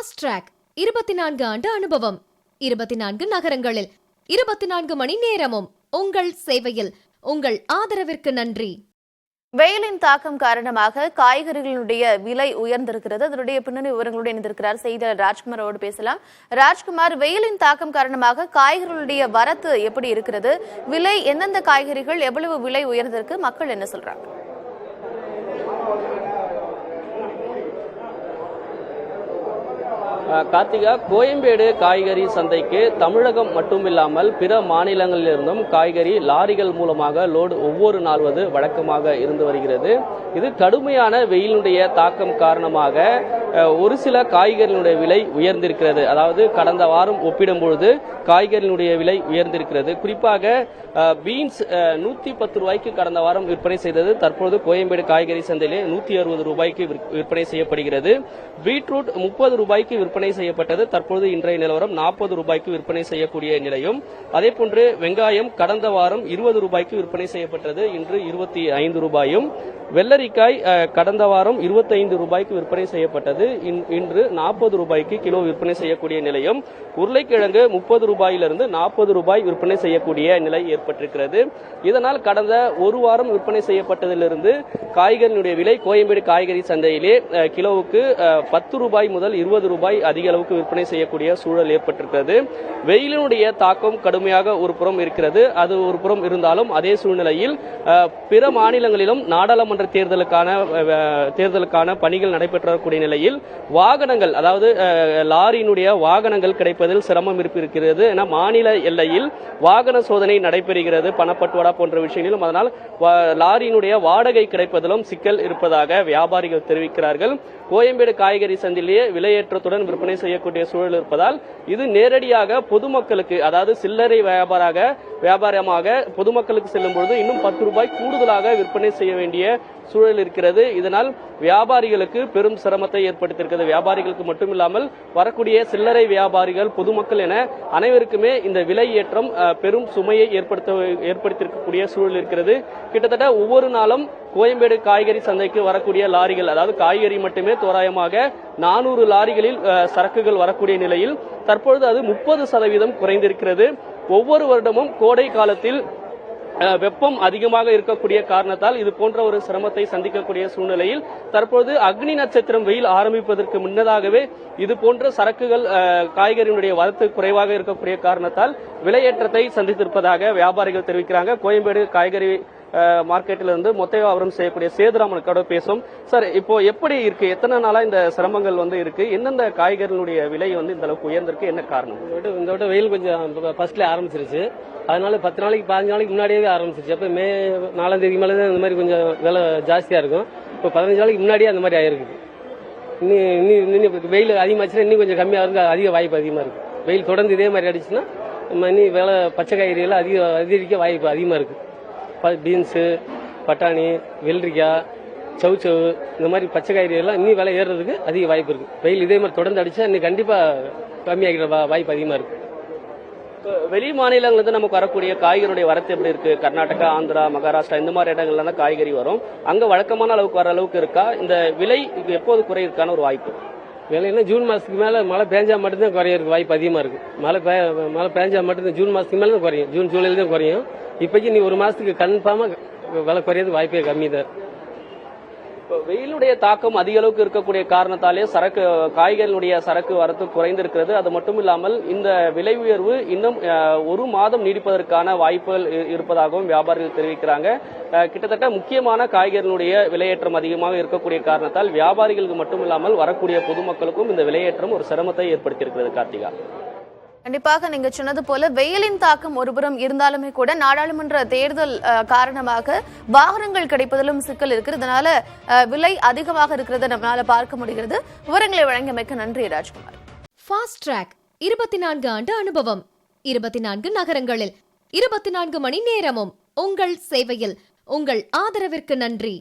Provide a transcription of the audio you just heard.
Fast track 24 ஆண்டு அனுபவம், 24 நகரங்களில் 24 மணி நேரமும் உங்கள் சேவையில். உங்கள் ஆதரவிற்கு நன்றி. வெயிலின் தாக்கம் காரணமாக காய்கறிகளுடைய விலை உயர்ந்திருக்கிறது. அதனுடைய பின்னணி விவரங்களோடு இணைந்திருக்கிறார் செய்தியாளர் ராஜ்குமாரோடு பேசலாம். ராஜ்குமார், வெயிலின் தாக்கம் காரணமாக காய்கறிகளுடைய வரத்து எப்படி இருக்கிறது? விலை எந்தெந்த காய்கறிகள் எவ்வளவு விலை உயர்ந்திருக்கு? மக்கள் என்ன சொல்றாங்க? கார்த்திகா, கோயம்பேடு காய்கறி சந்தைக்கு தமிழகம் மட்டுமில்லாமல் பிற மாநிலங்களிலிருந்தும் காய்கறி லாரிகள் மூலமாக லோடு ஒவ்வொரு நாள்வது வழக்கமாக இருந்து வருகிறது. இது கடுமையான வெயிலுடைய தாக்கம் காரணமாக ஒரு சில காய்கறிகளுடைய விலை உயர்ந்திருக்கிறது. அதாவது கடந்த வாரம் ஒப்பிடும் பொழுது காய்கறிகளுடைய விலை உயர்ந்திருக்கிறது. குறிப்பாக பீன்ஸ் 110 ரூபாய்க்கு கடந்த வாரம் விற்பனை செய்தது. தற்போது கோயம்பேடு காய்கறி சந்தையிலே 160 ரூபாய்க்கு விற்பனை செய்யப்படுகிறது. பீட்ரூட் 30 ரூபாய்க்கு விற்பனை செய்யப்பட்டது. தற்போது இன்றைய நிலவரம் 40 ரூபாய்க்கு விற்பனை செய்யக்கூடிய நிலையும். அதேபோன்று வெங்காயம் கடந்த வாரம் 20 ரூபாய்க்கு விற்பனை செய்யப்பட்டது. இன்று 25 ரூபாயும். வெள்ளரிக்காய் கடந்த வாரம் 25 ரூபாய்க்கு விற்பனை செய்யப்பட்டது. இன்று 40 ரூபாய்க்கு கிலோ விற்பனை செய்யக்கூடிய நிலையும். உருளைக்கிழங்கு 30 ரூபாயிலிருந்து 40 ரூபாய் விற்பனை செய்யக்கூடிய நிலை ஏற்பட்டிருக்கிறது. இதனால் கடந்த ஒரு வாரம் விற்பனை செய்யப்பட்டதிலிருந்து காய்கறிகளுடைய விலை கோயம்பேடு காய்கறி சந்தையிலே கிலோவுக்கு 10 ரூபாய் முதல் 20 ரூபாய் அதிக அளவுக்கு விற்பனை செய்யக்கூடிய சூழல் ஏற்பட்டிருக்கிறது. வெயிலினுடைய தாக்கம் கடுமையாக ஒரு புறம் இருக்கிறது. அது ஒரு புறம் இருந்தாலும் அதே சூழ்நிலையில் பிற மாநிலங்களிலும் நாடாளுமன்ற தேர்தலுக்கான பணிகள் நடைபெற்றக்கூடிய நிலையில் வாகனங்கள், அதாவது லாரியினுடைய வாகனங்கள் கிடைப்பதில் சிரமம் இருக்கிறது. என மாநில எல்லையில் வாகன சோதனை நடைபெறுகிறது, பணப்பட்டுவாடா போன்ற விஷயங்களும். அதனால் லாரியினுடைய வாடகை கிடைப்பதிலும் சிக்கல் இருப்பதாக வியாபாரிகள் தெரிவிக்கிறார்கள். கோயம்பேடு காய்கறி சந்தையிலேயே விலையேற்றத்துடன் விற்பனை செய்யக்கூடிய சூழல் இருப்பதால் இது நேரடியாக பொதுமக்களுக்கு, அதாவது சில்லறை வியாபாரமாக பொதுமக்களுக்கு செல்லும் பொழுது இன்னும் 10 ரூபாய் கூடுதலாக விற்பனை செய்ய வேண்டிய சூழல் இருக்கிறது. இதனால் வியாபாரிகளுக்கு பெரும் சிரமத்தை ஏற்படுத்தியிருக்கிறது. வியாபாரிகளுக்கு மட்டுமில்லாமல் வரக்கூடிய சில்லறை வியாபாரிகள், பொதுமக்கள் என அனைவருக்குமே இந்த விலை ஏற்றம் பெரும் சுமையை ஏற்படுத்தியிருக்கக்கூடிய சூழல் இருக்கிறது. கிட்டத்தட்ட ஒவ்வொரு நாளும் கோயம்பேடு காய்கறி சந்தைக்கு வரக்கூடிய லாரிகள், அதாவது காய்கறி மட்டுமே தோராயமாக 400 லாரிகளில் சரக்குகள் வரக்கூடிய நிலையில் தற்பொழுது அது 30% குறைந்திருக்கிறது. ஒவ்வொரு வருடமும் கோடை காலத்தில் வெப்பம் அதிகமாக இருக்கக்கூடிய காரணத்தால் இது போன்ற ஒரு சிரமத்தை சந்திக்கக்கூடிய சூழ்நிலையில் தற்போது அக்னி நட்சத்திரம் வெயில் ஆரம்பிப்பதற்கு முன்னதாகவே இது போன்ற சரக்குகள் காய்கறிகளுடைய வரத்து குறைவாக இருக்கக்கூடிய காரணத்தால் விலையேற்றத்தை சந்தித்திருப்பதாக வியாபாரிகள் தெரிவிக்கிறாங்க. கோயம்பேடு காய்கறி மார்க்கெட்டிலிருந்து மொத்த வியாபாரம் செய்யக்கூடிய சேதுராமனுக்கோட பேசும். சார், இப்போ எப்படி இருக்கு? எத்தனை நாளா இந்த சிரமங்கள் இருக்கு? எந்தெந்த காய்கறிகளுடைய விலை இந்த அளவுக்கு உயர்ந்திருக்கு? என்ன காரணம்? இந்த விட வெயில் கொஞ்சம் ஃபர்ஸ்ட்ல ஆரம்பிச்சிருச்சு. அதனால 10 நாளைக்கு 15 நாளைக்கு முன்னாடியே ஆரம்பிச்சிருச்சு. அப்ப மே 4ஆம் தேதி மேலே தான் இந்த மாதிரி கொஞ்சம் விலை ஜாஸ்தியா இருக்கும். இப்போ 15 நாளைக்கு முன்னாடியே அந்த மாதிரி ஆயிருக்கு. இன்னும் வெயில் அதிகமாச்சுன்னா இன்னும் கொஞ்சம் கம்மியாக இருக்கு. அதிக வாய்ப்பு அதிகமாக இருக்கு. வெயில் தொடர்ந்து இதே மாதிரி அடிச்சுன்னா இன்னும் விலை பச்சை காய்கறிகள் அதிகரிக்க வாய்ப்பு அதிகமாக இருக்கு. பீன்ஸு, பட்டாணி, வெள்ளரிக்காய், சவுச்சவு, இந்த மாதிரி பச்சை காய்கறிகள்லாம் இன்னும் விலை ஏறுறதுக்கு அதிக வாய்ப்பு இருக்கு. வெயில் இதே மாதிரி தொடர்ந்து அடிச்சா இன்னும் கண்டிப்பா கம்மியாகிற வாய்ப்பு அதிகமா இருக்கு. வெளி மாநிலங்களிலிருந்து நமக்கு வரக்கூடிய காய்கறியுடைய வரத்து எப்படி இருக்கு? கர்நாடகா, ஆந்திரா, மகாராஷ்டிரா இந்த மாதிரி இடங்கள்ல தான் காய்கறி வரும். அங்க வழக்கமான அளவுக்கு வர அளவுக்கு இருக்கா? இந்த விலை எப்போது குறையிருக்கான ஒரு வாய்ப்பு? விலைன்னா ஜூன் மாசத்துக்கு மேல மழை பெஞ்சா மட்டும்தான் குறையறதுக்கு வாய்ப்பு அதிகமா இருக்கு. மழை பெஞ்சா மட்டும்தான் ஜூன் மாசத்துக்கு மேல தான் குறையும். ஜூன் ஜூலைல தான் குறையும். இப்போக்கி நீ ஒரு மாசத்துக்கு கன்ஃபார்மா விலை குறையது வாய்ப்பே கம்மி தான். வெயிலுடைய தாக்கம் அதிக அளவுக்கு இருக்கக்கூடிய காரணத்தாலே காய்கறிகளுடைய சரக்கு வரத்து குறைந்திருக்கிறது. அது மட்டும் இல்லாமல் இந்த விலை உயர்வு இன்னும் ஒரு மாதம் நீடிப்பதற்கான வாய்ப்புகள் இருப்பதாகவும் வியாபாரிகள் தெரிவிக்கிறாங்க. கிட்டத்தட்ட முக்கியமான காய்கறிகளுடைய விலையேற்றம் அதிகமாக இருக்கக்கூடிய காரணத்தால் வியாபாரிகளுக்கு மட்டும் இல்லாமல் வரக்கூடிய பொதுமக்களுக்கும் இந்த விலையேற்றம் ஒரு சிரமத்தை ஏற்படுத்தியிருக்கிறது. கார்த்திகா, கண்டிப்பாக நீங்க சொன்னது போல வெயிலின் தாக்கம் ஒருபுறம் இருந்தாலுமே கூட நாடாளுமன்ற தேர்தல் காரணமாக வாகனங்கள் கிடைப்பதிலும் சிக்கல் இருக்கு. இதனால விலை அதிகமாக இருக்கிறத நம்மளால பார்க்க முடிகிறது. விவரங்களை வழங்கியமைக்கு நன்றி ராஜ்குமார். ஃபாஸ்ட் ட்ராக் 24 ஆண்டு அனுபவம், 24 நகரங்களில் 24 மணி நேரமும் உங்கள் சேவையில். உங்கள் ஆதரவிற்கு நன்றி.